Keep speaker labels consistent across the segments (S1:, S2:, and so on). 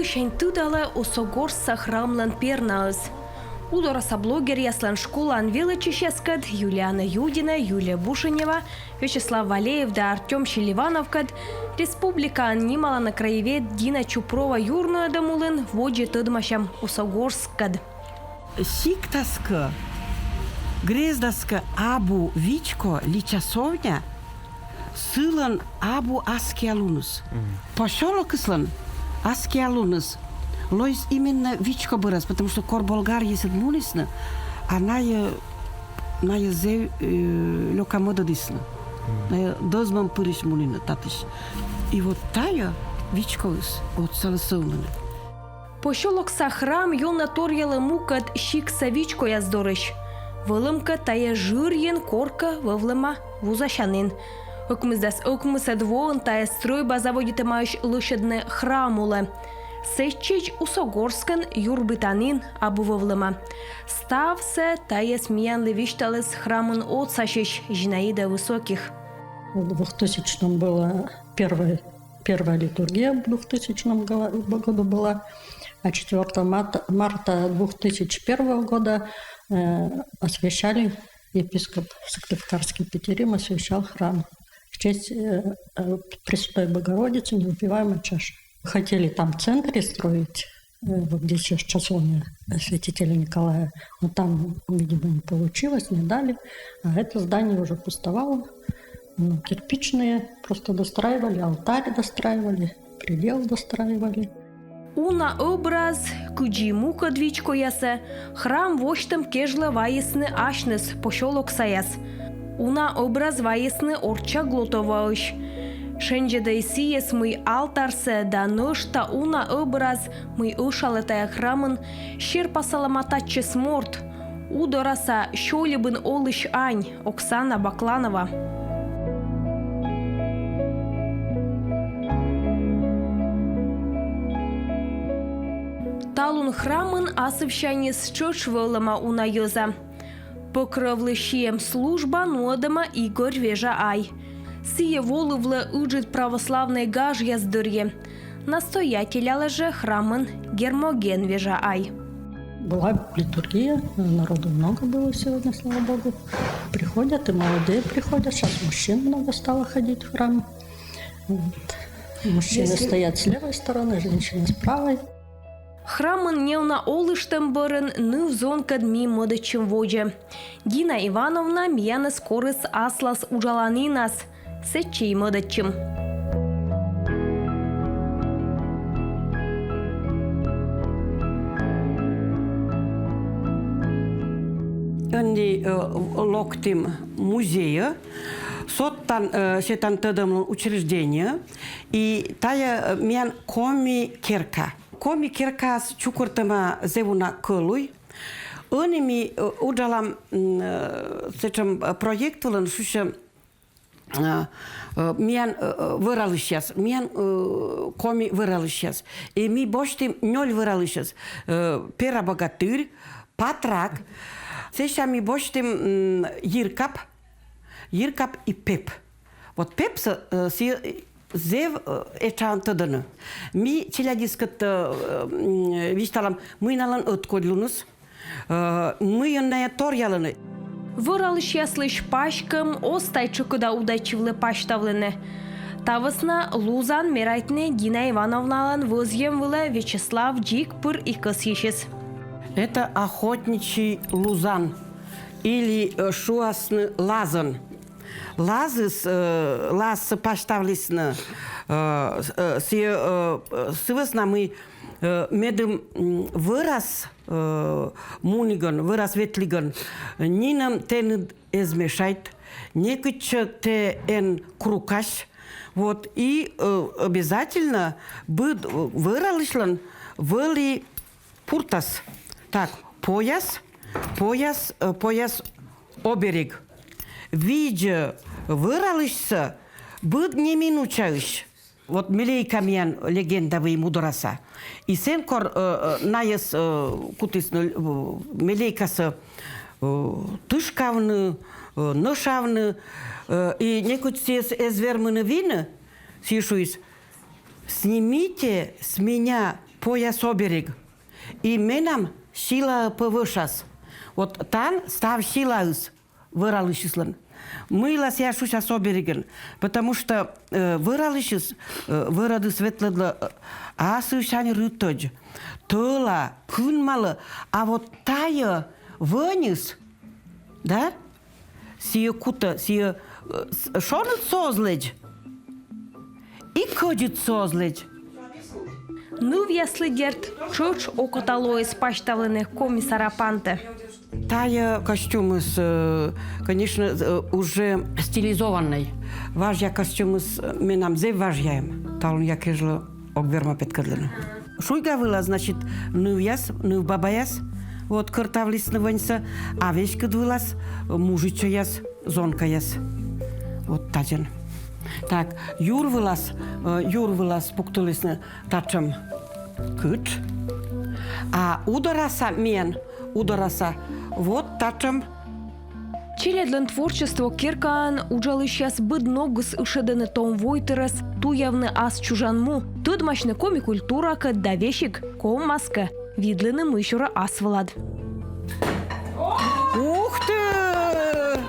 S1: шень тыдалы осогорса храмлан пернаыз. Удораса блогер яслан школан величищескад Юлиана Юдина, Юлия Бушинева, Вячеслав Валеев да Артем Щеливановкад, республика нимала на краевед Дина Чупрова юрную дамулын воджи тыдмашам осогорскад.
S2: Сиктаска, грездаска абу вичко личасовня, сылан абу аскиалунус. Поселок ислан аскиалунус. Лоис именно вичко бырас, потому что кор болгар есет мунисна, а на зе лёкамода дисна. На дозман пыриш мунина татыш. И вот тая вичкоис от салысылнана.
S1: Поселок Сахрам юна торьяла мукат щик савичко яздорыш. Вылымка тая жирьен корка вывлыма вузащанин. Окмысдас двоон тая стройба заводит имающ лошадне храмулы. Сечич усогорскан юрбитанин абу вывлыма. Ставсе тая смеян левишталес храмын отсащищ Жинаида Высоких.
S3: В 2000-м была первая литургия, в 2000 году была, а 4 марта 2001 года освящали епископ Сыктывкарский Петерим, освящал храм в честь Пресвятой Богородицы, неупиваемой чаши. Хотели там в центре строить, где сейчас часовня святителя Николая, но там, видимо, не получилось, не дали, а это здание уже пустовало. Кирпичные просто достраивали, алтарь достраивали, предел достраивали.
S1: Уна образ куджимука двичко ясе, храм воштем кежле ваесны ашнес поселок саяс. Уна образ ваесны орча глотовауш. Шенже да исиес мой алтарсе да ношта уна образ мой ушалетая храмын щер пасаламатаче сморт. Удораса щолебын олыш ань Оксана Бакланова. Талун храмын асывщане с чочволама уна йоза. Покровлыщием служба нодама Игорь Вежа Ай. Сие волывлы уджит православной гаж яздырье. Настоятеля же храмын Гермоген Вежа Ай.
S3: Была литургия, народу много было сегодня, слава Богу. Приходят, и молодые приходят. Сейчас мужчин много стало ходить в храм. Мужчины стоят с левой стороны, женщины с правой.
S1: Храмын неуна олыштым бырын ны зонкад ми модычым воджа. Дина Ивановна мияны скорыс аслас ужаланинас. Сечей модычым.
S2: Они локтим музея, соттан сетан тыдым учреждения, и тая мян коми керка. Коми керкас чукуртама зевуна кылуй. Оними удалам сечем проектулан шуша мян выралышяс, мян коми выралышяс. И ми боштим ноль выралышяс. Пера богатырь, патрак. Сеша ми боштим Йиркап и Пеп. Вот Пеп си зев ечан тыдыны. Ми челядискат вишталам мыйналан ыткодлунус. Мыйынная торялыны.
S1: Выралыш яслыш пашкам остайчыкыда удачывлы паштавлыны. Тавысна Лузан мерайтне Дина Ивановналан возьем вылы Вячеслав Джик пыр и кысешес.
S2: Это охотничий лузан или шуасны лазан. Лазыс, лаз поставлись на сывысна мы медым выраз муниган, выраз ветлиган, нинам тен измешает, некича те эн крукаш, вот, и обязательно будет выралышлан выли пуртас. Так, пояс, оберег. Видя выралышся, будет не минучающий. Вот милей камьян легендовый мудраса. И сен кор наес кутис милейкаса тышкавны, ношавны, и некутис эзвермыны вина, сишуис, снимите с меня пояс оберег. И менам сила повышас. Вот там став сила выралышыслан. Мы лася шучас обереген, потому что выралышыс вырады светлый асышань рытодж. Тола, күн малы, а вот тая вынес, да? Сие кута, сие шонет созледь и кодит созледь.
S1: Ну вяслидерт, чуч окоталоис паштавленных комиссара Панте.
S2: Тая костюмы, конечно, уже стилизованный. Важя костюмы мы нам зе важяем. Талун я кежло огверма петкадлена. Шуйга была, значит, нывяс, бабаяс, вот картавлисна ваньса, а вещка двылас, мужича яс, зонка яс. Вот таджен. Так, юр вылас, пуктулисна тачем кыт, а удараса мен, вот тачем.
S1: Челедлен творчество Киркан ужалыщас быдногыс ышедены том войтерес, туявны ас чужанму, тыдмашны комикультура каддавещик, комаска, видлены мышура ас влад.
S2: Ух ты!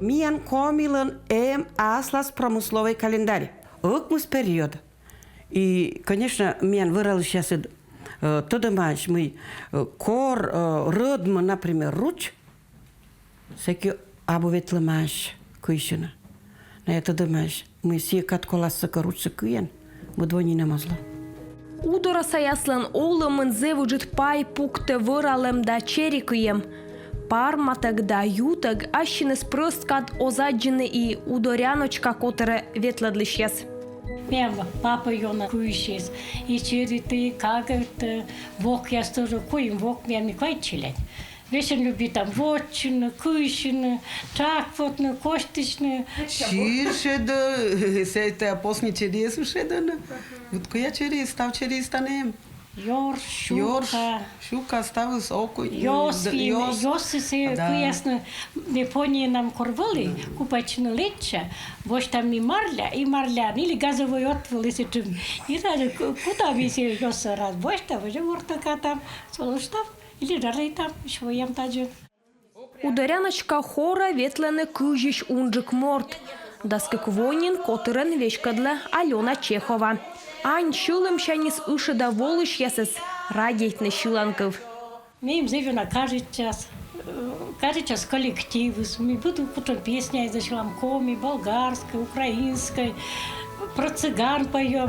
S2: Миан комилен аслас промысловый календарь. Окмус период. И, конечно, миан вырал сейчас тыдымаш мы кор, рыдмы, например, руч, всякий абуветлымаш кыйшина. На это дымаш. Мы все катколасы короче кыен, мы двойни намазла.
S1: Удора саяслан олымын зевуджит пай пукте выралем да черикуем. Парматак да ютак ащинес прысткат озаджины и удоряночка которая ветладлышьяс.
S4: Мем папа йона куйшис, и чериты, кагерты, вок я тоже куем, вок меня не квайчилять. Вешен любит там вотчины, куйшины, траквотны, костичны.
S2: Ширшеда, это после через ушедана. Вот куя через, став через станем.
S4: Йор,
S2: Шука става с оку.
S4: Йоси се куясно не пони нам корвали, купачно леча, вось там и марля, или газовый отвал, если чем. И даже куда висе йоса раз, вось там, уже мортака там, солоштав, или жарей там, швоям таджи.
S1: Удоряночка хора ветлены кыжищ унджик морт. Даскак вонин котырен вешкадле Алена Чехова. Ань шулым шанис ышыда волыш ясыс радейтны шиланков.
S4: Мы им зовем каждый час коллективы. Мы будем потом песни за шламками, болгарской, украинской, про цыган поем.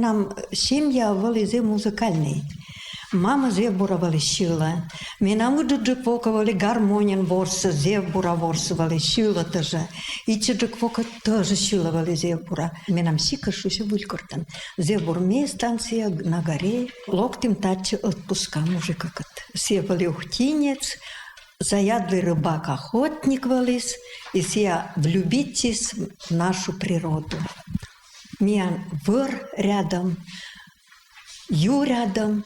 S5: Нам семья вализе музыкальный. Мама зебура валищила. Нам уджуджик воковали гармонин ворса, зебура ворса валищила тоже. И чуджик вока тоже щила вали зебура. Нам сикашуся вылькортан. Зебур ме станция на горе. Локтем тачи отпуска мужика кат. Севали ухтинец. Заядлый рыбак-охотник валис. И сия влюбитесь в нашу природу. Миан выр рядом, ю рядом,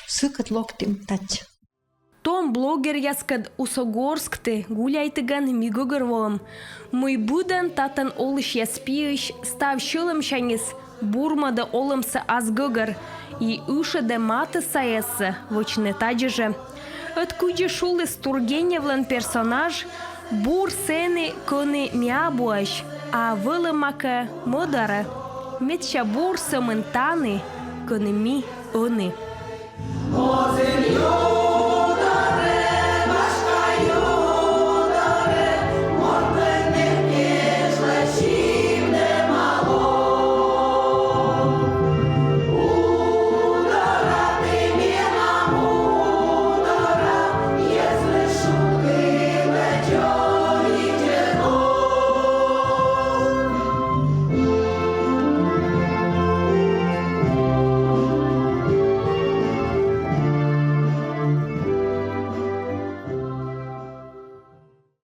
S5: сыкат локтем тать.
S1: Том блогер яскад усогорскты гуляйтыган мигогырволым. Мой буден татан олыш яспиыш, став шылым шанис, бурмада олымсы азгыгыр, и ышыды маты саясы, вочны таджыжы. Откуджи шулыс Тургеневлен персонаж, бур сены коны мябуаш, а вылымака модара. Метча бур самынтаны, коны ми оны.